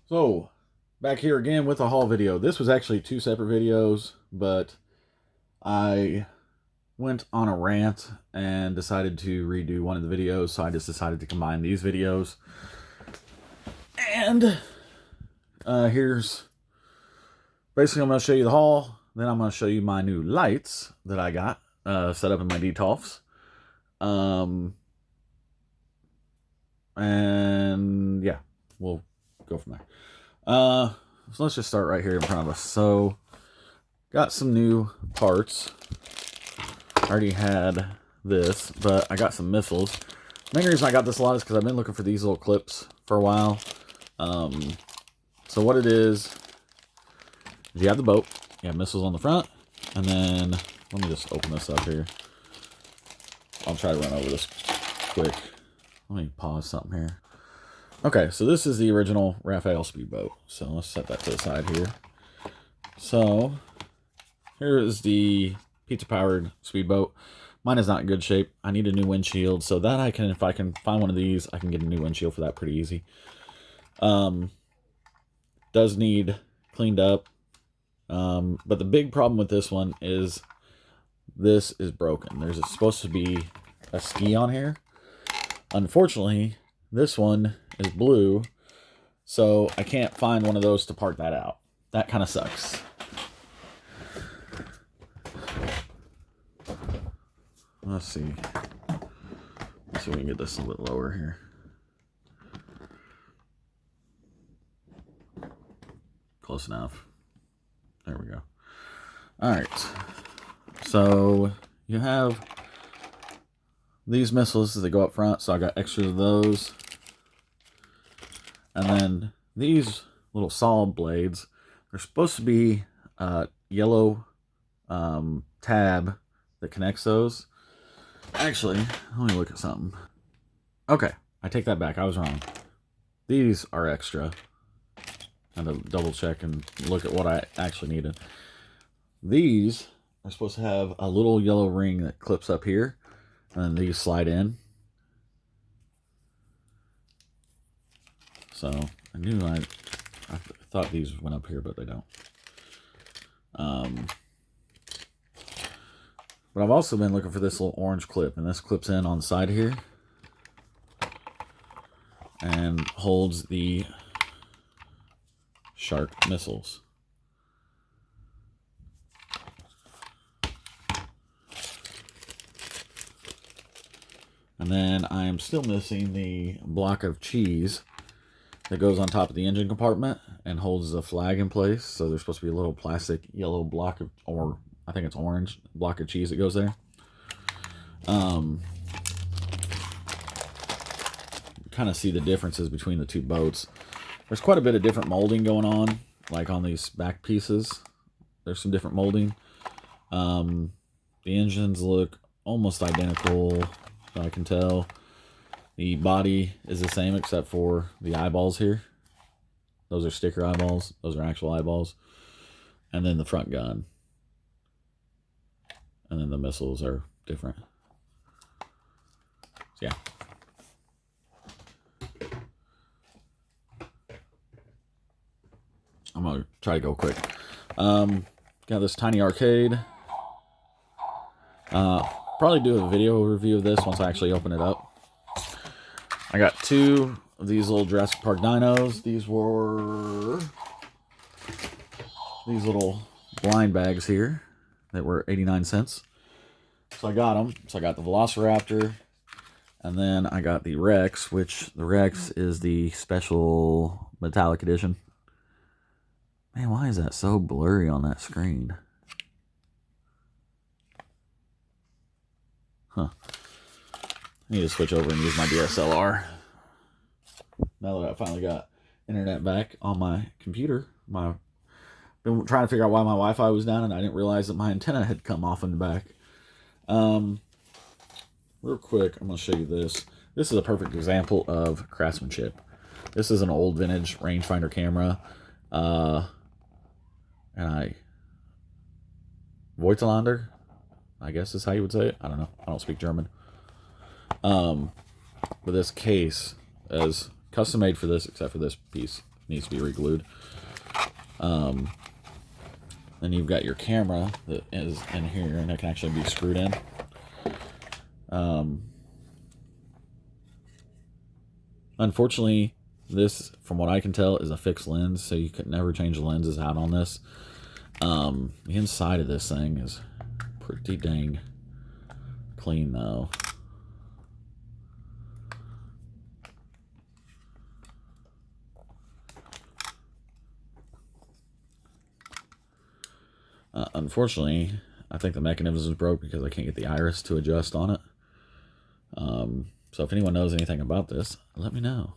So, back here again with a haul video. This was actually two separate videos, but I went on a rant and decided to redo one of the videos, so I just decided to combine these videos. And here's basically, I'm going to show you the haul, then I'm going to show you my new lights that I got set up in my Detolfs. And yeah, we'll go from there. So let's just start right here in front of us. So, got some new parts. I already had this, but I got some missiles. The main reason I got this a lot is because I've been looking for these little clips for a while. So what it is you have the boat, you have missiles on the front, and then, let me just open this up here. I'll try to run over this quick. Let me pause something here. Okay, so this is the original Raphael Speedboat. So let's set that to the side here. So here is the pizza-powered speedboat. Mine is not in good shape. I need a new windshield, so that I can, if I can find one of these, I can get a new windshield for that pretty easy. Does need cleaned up. But the big problem with this one is this is broken. There's supposed to be a ski on here. Unfortunately, this one is blue, so I can't find one of those to part that out. That kind of sucks. Let's see. Let's see if we can get this a little bit lower here. Close enough. There we go. Alright. So, you have these missiles that go up front, so I got extras of those. And then these little solid blades, they're supposed to be a yellow tab that connects those. Actually, let me look at something. Okay, I take that back. I was wrong. These are extra. I had to double check and look at what I actually needed. These are supposed to have a little yellow ring that clips up here, and then these slide in. So I knew I thought these went up here, but they don't. But I've also been looking for this little orange clip, and this clips in on the side here and holds the shark missiles. And then I am still missing the block of cheese that goes on top of the engine compartment and holds the flag in place. So there's supposed to be a little plastic yellow block of, or I think it's orange, block of cheese that goes there. Kind of see the differences between the two boats. There's quite a bit of different molding going on, like on these back pieces. There's some different molding. The engines look almost identical, so I can tell. The body is the same except for the eyeballs here. Those are sticker eyeballs. Those are actual eyeballs. And then the front gun. And then the missiles are different. So yeah. I'm going to try to go quick. Got this tiny arcade. Probably do a video review of this once I actually open it up. I got two of these little Jurassic Park dinos. These were these little blind bags here that were 89 cents. So I got them. So I got the Velociraptor, and then I got the Rex, which the Rex is the special metallic edition. Man, why is that so blurry on that screen? Huh. I need to switch over and use my DSLR. Now that I finally got internet back on my computer. Been trying to figure out why my Wi-Fi was down, and I didn't realize that my antenna had come off in the back. Real quick, I'm going to show you this. This is a perfect example of craftsmanship. This is an old vintage rangefinder camera. Voigtlander, I guess is how you would say it. I don't know. I don't speak German. But this case is custom made for this, except for this piece. needs to be re-glued. Then you've got your camera that is in here, and it can actually be screwed in. Unfortunately, this, from what I can tell, is a fixed lens, so you could never change the lenses out on this. The inside of this thing is pretty dang clean, though. Unfortunately, I think the mechanism is broke because I can't get the iris to adjust on it. So if anyone knows anything about this, let me know.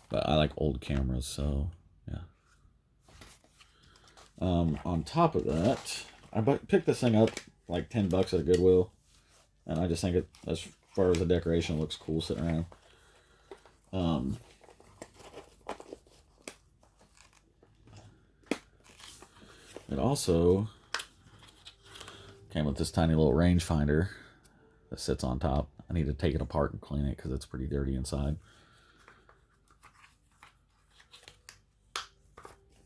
But I like old cameras, so yeah. On top of that, I picked this thing up like $10 at a Goodwill, and I just think it, as far as the decoration, it looks cool sitting around. It also came with this tiny little rangefinder that sits on top. I need to take it apart and clean it because it's pretty dirty inside.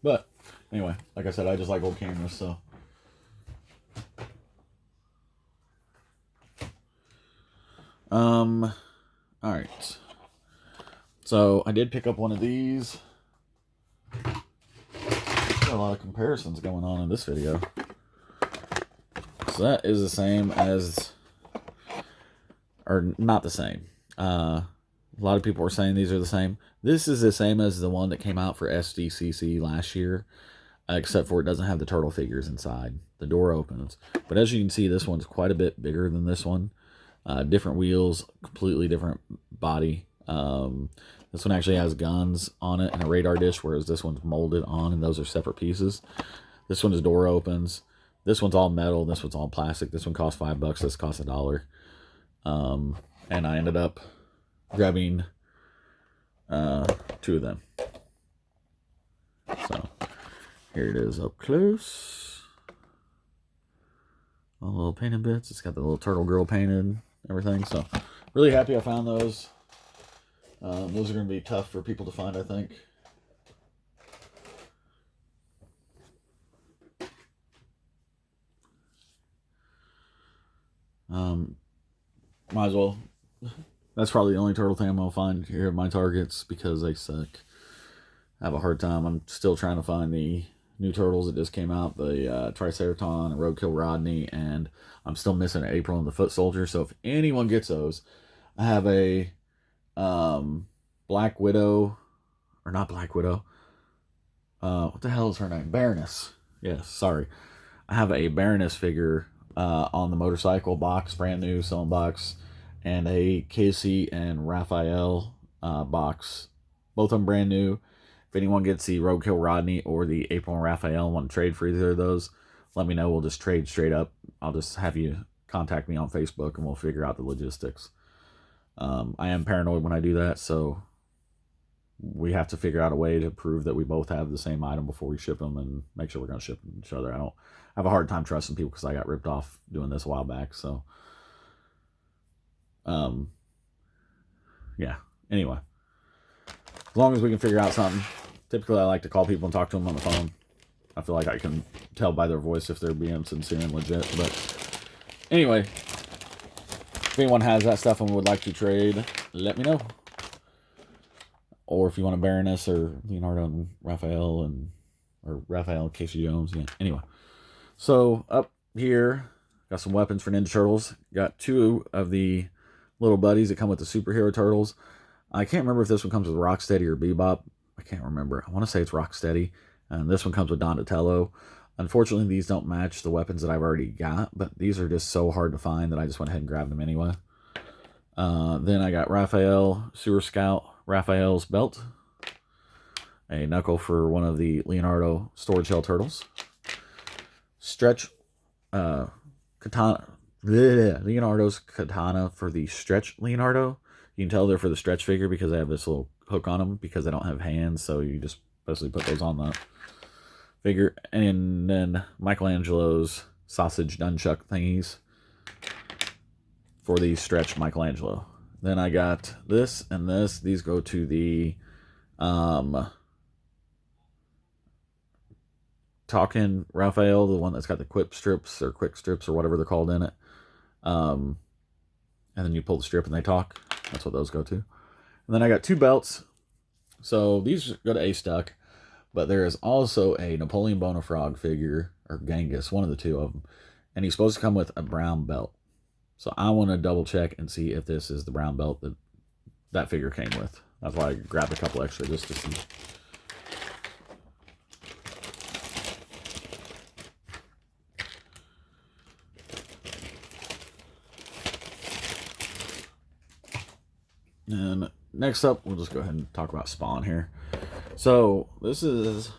But anyway, like I said, I just like old cameras, so. All right. So I did pick up one of these. Got a lot of comparisons going on in this video. So that is the same as, or not the same. A lot of people are saying these are the same. This is the same as the one that came out for SDCC last year, except for it doesn't have the turtle figures inside. The door opens. But as you can see, this one's quite a bit bigger than this one. Different wheels, completely different body. This one actually has guns on it and a radar dish, whereas this one's molded on, and those are separate pieces. This one's door opens. This one's all metal. This one's all plastic. This one costs $5. This costs $1. And I ended up grabbing 2 of them. So here it is up close. All the little painted bits. It's got the little turtle girl painted, everything. So really happy I found those. Those are going to be tough for people to find, I think. Might as well. That's probably the only turtle thing I'm going to find here at my Targets because they suck. I have a hard time. I'm still trying to find the new turtles that just came out, the Triceraton and Roadkill Rodney, and I'm still missing April and the Foot Soldier. So if anyone gets those, I have a Black Widow, or not Black Widow. What the hell is her name? Baroness. Yes, sorry. I have a Baroness figure on the motorcycle box, brand new, selling box, and a Casey and Raphael box. Both of them brand new. If anyone gets the Roadkill Rodney or the April and Raphael and want to trade for either of those, let me know. We'll just trade straight up. I'll just have you contact me on Facebook and we'll figure out the logistics. I am paranoid when I do that, so we have to figure out a way to prove that we both have the same item before we ship them and make sure we're going to ship them to each other. I don't have a hard time trusting people because I got ripped off doing this a while back. So, yeah. Anyway, as long as we can figure out something. Typically, I like to call people and talk to them on the phone. I feel like I can tell by their voice if they're being sincere and legit. But anyway, if anyone has that stuff and would like to trade, let me know. Or if you want a Baroness or Leonardo and Raphael or Raphael Casey Jones. Yeah. Anyway, so up here, got some weapons for Ninja Turtles. Got 2 of the little buddies that come with the superhero turtles. I can't remember if this one comes with Rocksteady or Bebop. I can't remember. I want to say it's Rocksteady. And this one comes with Donatello. Unfortunately, these don't match the weapons that I've already got, but these are just so hard to find that I just went ahead and grabbed them anyway. Then I got Raphael, Sewer Scout, Raphael's belt. A knuckle for one of the Leonardo Storage Shell Turtles. Stretch katana. Leonardo's katana for the Stretch Leonardo. You can tell they're for the Stretch figure because they have this little hook on them because they don't have hands, so you just basically put those on the figure. And then Michelangelo's sausage nunchuck thingies for the Stretch Michelangelo. Then I got this and this. These go to the Talking Raphael, the one that's got the quick strips or whatever they're called in it. And then you pull the strip and they talk. That's what those go to. And then I got 2 belts. So these go to A-Stuck. But there is also a Napoleon Bonafrog figure, or Genghis, one of the 2 of them. And he's supposed to come with a brown belt. So I want to double check and see if this is the brown belt that that figure came with. That's why I grabbed a couple extra just to see. And next up, we'll just go ahead and talk about Spawn here. So this is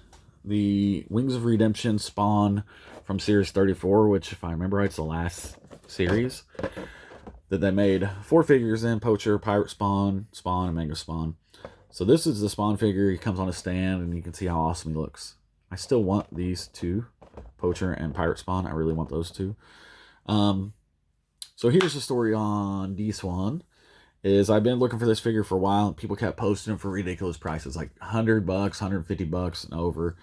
the Wings of Redemption Spawn from Series 34, which, if I remember right, it's the last series that they made 4 figures in: Poacher, Pirate Spawn, Spawn, and Mega Spawn. So this is the Spawn figure. He comes on a stand, and you can see how awesome he looks. I still want these 2, Poacher and Pirate Spawn. I really want those 2. So here's the story on this one. Is I've been looking for this figure for a while, and people kept posting them for ridiculous prices, like $100, $150 and over.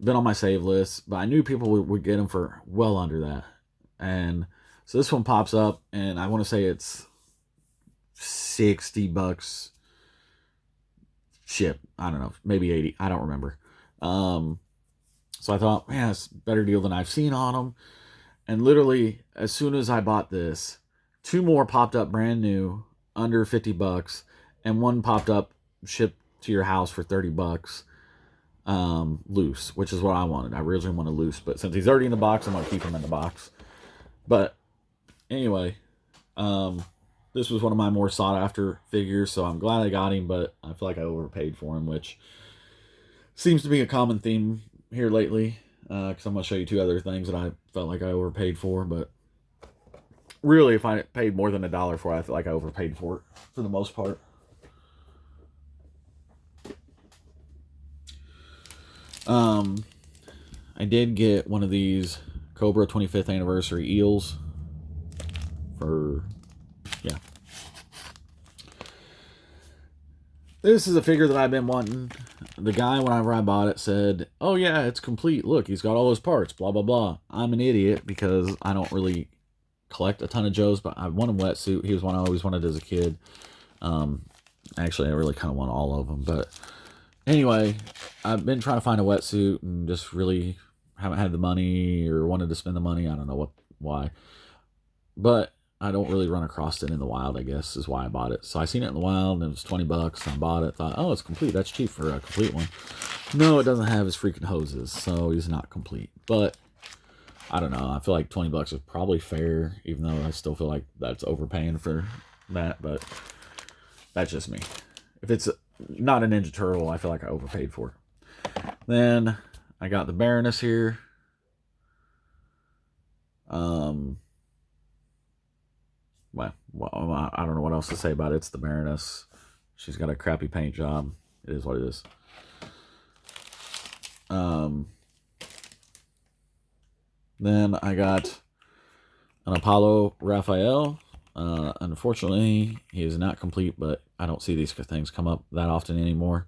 Been on my save list, but I knew people would get them for well under that. And so this one pops up, and I want to say it's $60 ship. I don't know, maybe 80. I don't remember. So I thought, man, it's a better deal than I've seen on them. And literally, as soon as I bought this, 2 more popped up brand new, under $50, and 1 popped up shipped to your house for $30 loose, which is what I wanted. I originally wanted loose, but since he's already in the box, I'm going to keep him in the box. But anyway, this was one of my more sought after figures, so I'm glad I got him, but I feel like I overpaid for him, which seems to be a common theme here lately, because I'm going to show you 2 other things that I felt like I overpaid for. But really, if I paid more than $1 for it, I feel like I overpaid for it, for the most part. I did get one of these Cobra 25th anniversary eels for, yeah. This is a figure that I've been wanting. The guy, whenever I bought it, said, oh yeah, it's complete. Look, he's got all those parts, blah, blah, blah. I'm an idiot because I don't really collect a ton of Joes, but I want a wetsuit. He was one I always wanted as a kid. Actually, I really kind of want all of them. But anyway, I've been trying to find a wetsuit and just really haven't had the money or wanted to spend the money. I don't know why. But I don't really run across it in the wild, I guess, is why I bought it. So I seen it in the wild, and it was $20, and I bought it. Thought, oh, it's complete. That's cheap for a complete one. No, it doesn't have his freaking hoses, so he's not complete. But I don't know. I feel like $20 is probably fair, even though I still feel like that's overpaying for that. But that's just me. If it's not a Ninja Turtle, I feel like I overpaid for it. Then I got the Baroness here. Well, I don't know what else to say about it. It's the Baroness. She's got a crappy paint job. It is what it is. Then I got an Apollo Raphael. Unfortunately, he is not complete, but I don't see these things come up that often anymore.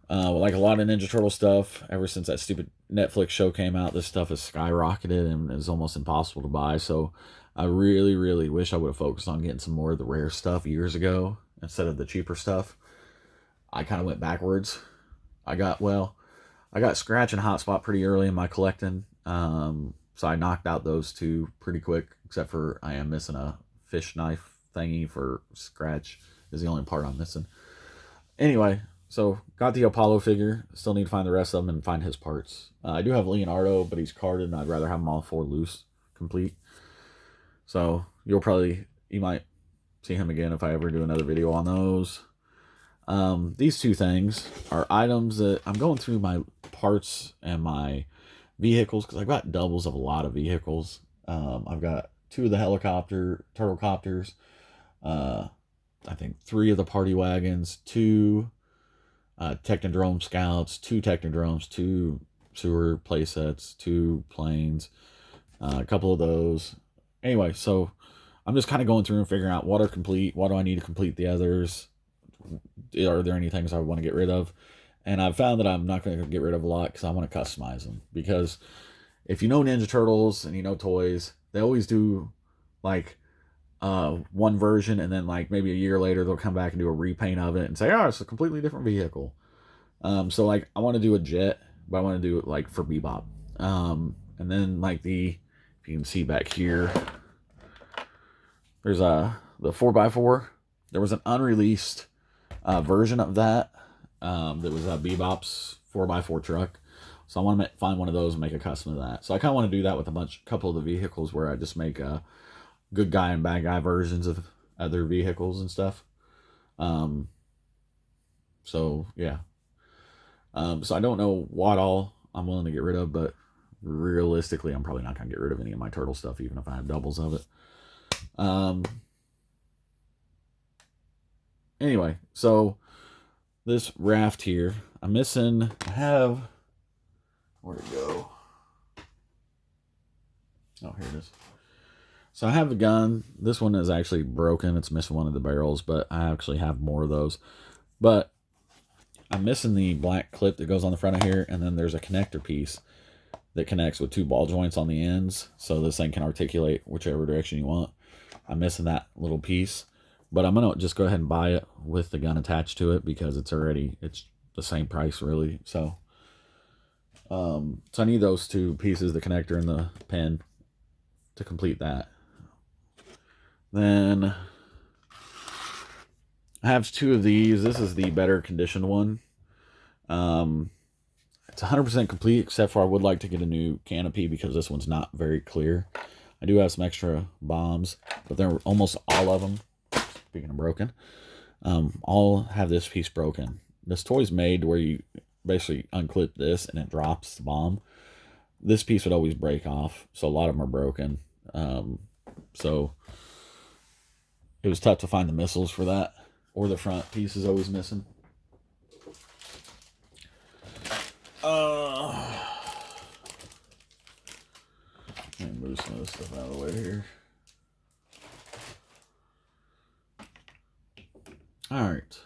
Like a lot of Ninja Turtle stuff, ever since that stupid Netflix show came out, this stuff has skyrocketed and is almost impossible to buy. So I really, really wish I would have focused on getting some more of the rare stuff years ago instead of the cheaper stuff. I kind of went backwards. I got Scratch and Hotspot pretty early in my collecting. So I knocked out those 2 pretty quick, except for I am missing a fish knife thingy for Scratch. Is the only part I'm missing. Anyway, so got the Apollo figure. Still need to find the rest of them and find his parts. I do have Leonardo, but he's carded, and I'd rather have them all 4 loose, complete. So you might see him again if I ever do another video on those. These 2 things are items that I'm going through my parts and my vehicles, because I've got doubles of a lot of vehicles. I've got 2 of the turtle copters, I think 3 of the party wagons, 2 Technodrome scouts, 2 Technodromes, 2 sewer playsets, 2 planes, a couple of those. Anyway, so I'm just kind of going through and figuring out what are complete, what do I need to complete the others, are there any things I want to get rid of. And I've found that I'm not going to get rid of a lot because I want to customize them. Because if you know Ninja Turtles and you know toys, they always do like one version, and then like maybe a year later they'll come back and do a repaint of it and say, oh, it's a completely different vehicle. So like I want to do a jet, but I want to do it like for Bebop. And then like if you can see back here, there's the 4x4. There was an unreleased version of that. That was Bebop's 4x4 truck. So I want to find one of those and make a custom of that. So I kind of want to do that with couple of the vehicles, where I just make good guy and bad guy versions of other vehicles and stuff. So yeah. So I don't know what all I'm willing to get rid of, but realistically, I'm probably not going to get rid of any of my turtle stuff, even if I have doubles of it. Anyway, so this raft here, I have, where'd it go? Oh, here it is. So I have a gun. This one is actually broken. It's missing one of the barrels, but I actually have more of those. But I'm missing the black clip that goes on the front of here, and then there's a connector piece that connects with 2 ball joints on the ends, so this thing can articulate whichever direction you want. I'm missing that little piece, but I'm gonna just go ahead and buy it with the gun attached to it because it's the same price really. So I need those 2 pieces, the connector and the pin, to complete that. Then I have 2 of these. This is the better conditioned one. It's 100% complete, except for I would like to get a new canopy because this one's not very clear. I do have some extra bombs, but they're almost all of them, speaking of broken, all have this piece broken. This toy's made where you basically unclip this and it drops the bomb. This piece would always break off, so a lot of them are broken. So it was tough to find the missiles for that, or the front piece is always missing. Let me move some of this stuff out of the way here. Alright.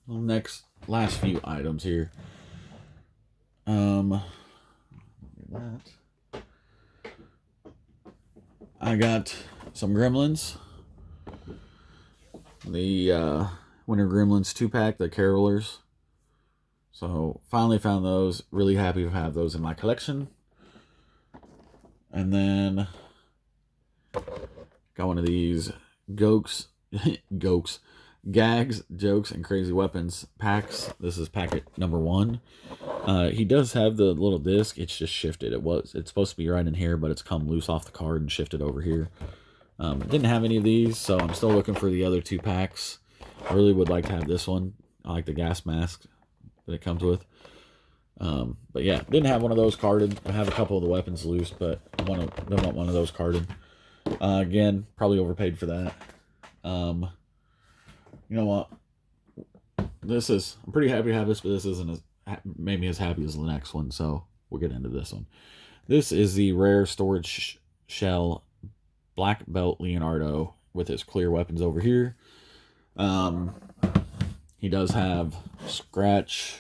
Well, last few items here. That. I got some Gremlins. The Winter Gremlins 2-pack, the Carolers. So finally found those. Really happy to have those in my collection. And then got one of these Gags, Jokes, and Crazy Weapons packs. This is packet number 1. He does have the little disc. It's just shifted. It's supposed to be right in here, but it's come loose off the card and shifted over here. Didn't have any of these, so I'm still looking for the other 2 packs. I really would like to have this one. I like the gas mask that it comes with. But yeah, didn't have one of those carded. I have a couple of the weapons loose, but I want one of those carded. Again, probably overpaid for that. You know what? I'm pretty happy to have this, but this isn't made me as happy as the next one, so we'll get into this one. This is the rare storage shell black belt Leonardo with his clear weapons over here. He does have scratch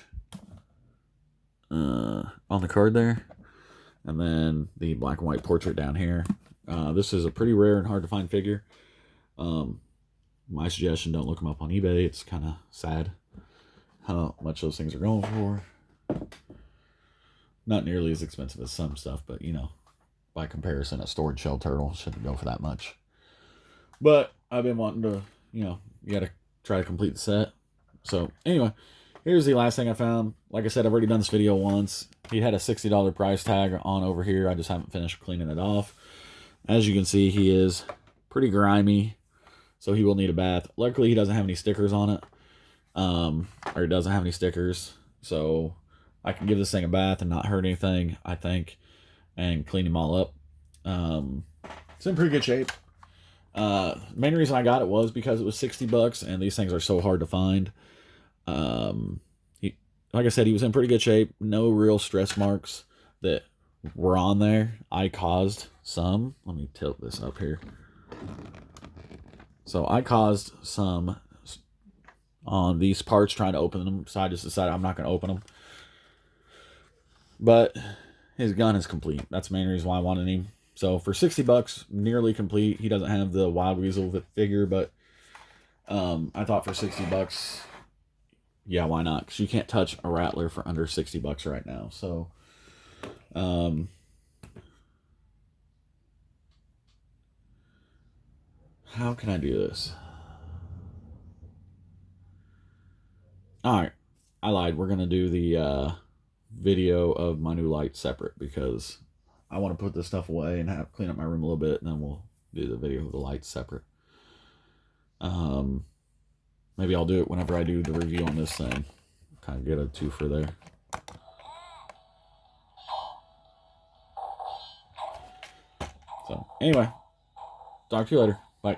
on the card there, and then the black and white portrait down here. This is a pretty rare and hard to find figure. My suggestion, don't look them up on eBay. It's kind of sad how much those things are going for. Not nearly as expensive as some stuff, but you know, by comparison, a storage shell turtle shouldn't go for that much. But I've been wanting to, you know, you got to try to complete the set. So anyway, here's the last thing I found. Like I said, I've already done this video once. He had a $60 price tag on over here. I just haven't finished cleaning it off. As you can see, he is pretty grimy, so he will need a bath. Luckily, he doesn't have any stickers on it. Or he doesn't have any stickers, so I can give this thing a bath and not hurt anything, I think, and clean him all up. It's in pretty good shape. Main reason I got it was because it was $60, and these things are so hard to find. Like I said, he was in pretty good shape. No real stress marks that were on there. I caused some. Let me tilt this up here. So I caused some on these parts trying to open them, so I just decided I'm not going to open them. But his gun is complete. That's the main reason why I wanted him. So for 60 bucks, nearly complete. He doesn't have the Wild Weasel figure, but I thought for 60 bucks, yeah, why not? Because you can't touch a Rattler for under 60 bucks right now. So, how can I do this? Alright, I lied. We're going to do the video of my new light separate because I want to put this stuff away and clean up my room a little bit, and then we'll do the video of the lights separate. Maybe I'll do it whenever I do the review on this thing. Kind of get a twofer there. So, anyway, talk to you later. Bye.